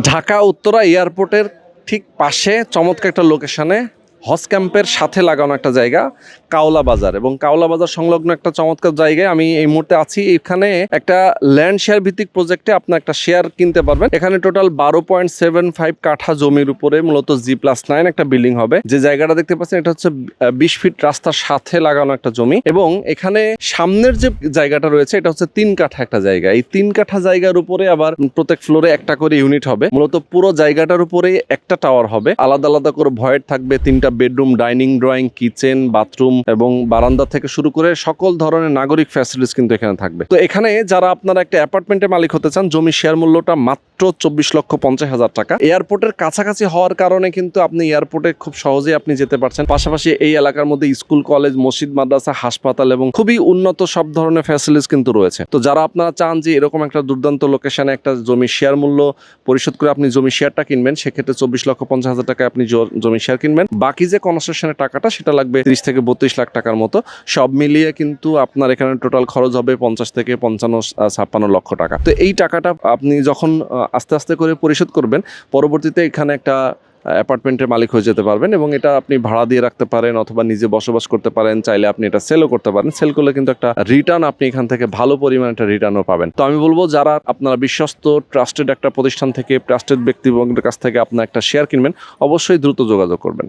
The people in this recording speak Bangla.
ঢাকা উত্তরা এয়ারপোর্টের ঠিক পাশে চমৎকার একটা লোকেশনে হজ ক্যাম্পের সাথে লাগানো একটা জায়গা কাওলা বাজার, এবং কাওলা বাজার সংলগ্ন একটা চমৎকার জায়গায় আমি এই মুহূর্তে আছি। এখানে একটা ল্যান্ড শেয়ার ভিত্তিক প্রজেক্টে আপনি একটা শেয়ার কিনতে পারবেন। এখানে টোটাল 12.75 কাঠা জমির উপরে মূলত G+9 একটা বিল্ডিং হবে। যে জায়গাটা দেখতে পাচ্ছেন এটা হচ্ছে 20 ফিট রাস্তার সাথে লাগানো একটা জমি, এবং এখানে সামনের যে জায়গাটা রয়েছে এটা হচ্ছে 3 কাঠা একটা জায়গা। এই 3 কাঠা জায়গার উপরে আবার প্রত্যেক ফ্লোরে একটা করে ইউনিট হবে। মূলত পুরো জায়গাটার উপরে একটা টাওয়ার হবে, আলাদা আলাদা করে ভয়েড থাকবে। 3টা bedroom, dining, drawing, kitchen, bathroom এবং বারান্দা থেকে শুরু করে সকল ধরনের নাগরিক ফ্যাসিলিটিস কিন্তু এখানে থাকবে। তো এখানে যারা আপনারা একটা অ্যাপার্টমেন্টের মালিক হতে চান, জমি শেয়ার মূল্যটা মাত্র 24,50,000 টাকা। এয়ারপোর্টের কাছাকাছি হওয়ার কারণে কিন্তু আপনি এয়ারপোর্টে খুব সহজেই আপনি যেতে পারছেন। পাশাপাশি এই এলাকার মধ্যে স্কুল, কলেজ, মসজিদ, মাদ্রাসা, হাসপাতাল এবং খুবই উন্নত সব ধরনের ফ্যাসিলিটিস কিন্তু রয়েছে। তো যারা আপনারা চান যে এরকম একটা দুর্দান্ত লোকেশনে একটা জমি শেয়ার মূল্য পরিশোধ করে আপনি জমি শেয়ারটা কিনবেন, সেক্ষেত্রে 24,50,000 টাকায় আপনি জমি শেয়ার কিনবেন। বাকি যে কনস্ট্রাকশনের টাকাটা সেটা লাগবে 30 থেকে 32 লাখ টাকার মতো। সব মিলিয়ে কিন্তু আপনার এখানে টোটাল খরচ হবে 50 থেকে 55-56 লক্ষ টাকা। তো এই টাকাটা আপনি যখন আস্তে আস্তে করে পরিশোধ করবেন, পরবর্তীতে এখানে একটা অ্যাপার্টমেন্টের মালিক হয়ে যেতে পারবেন, এবং এটা আপনি ভাড়া দিয়ে রাখতে পারেন অথবা নিজে বসবাস করতে পারেন। চাইলে আপনি এটা সেলও করতে পারেন। সেল করলে কিন্তু একটা রিটার্ন, আপনি এখান থেকে ভালো পরিমাণে একটা রিটার্নও পাবেন। তো আমি বলবো যারা আপনারা বিশ্বস্ত ট্রাস্টেড একটা প্রতিষ্ঠান থেকে, ট্রাস্টেড ব্যক্তিবর্গের কাছ থেকে আপনার একটা শেয়ার কিনবেন, অবশ্যই দ্রুত যোগাযোগ করবেন।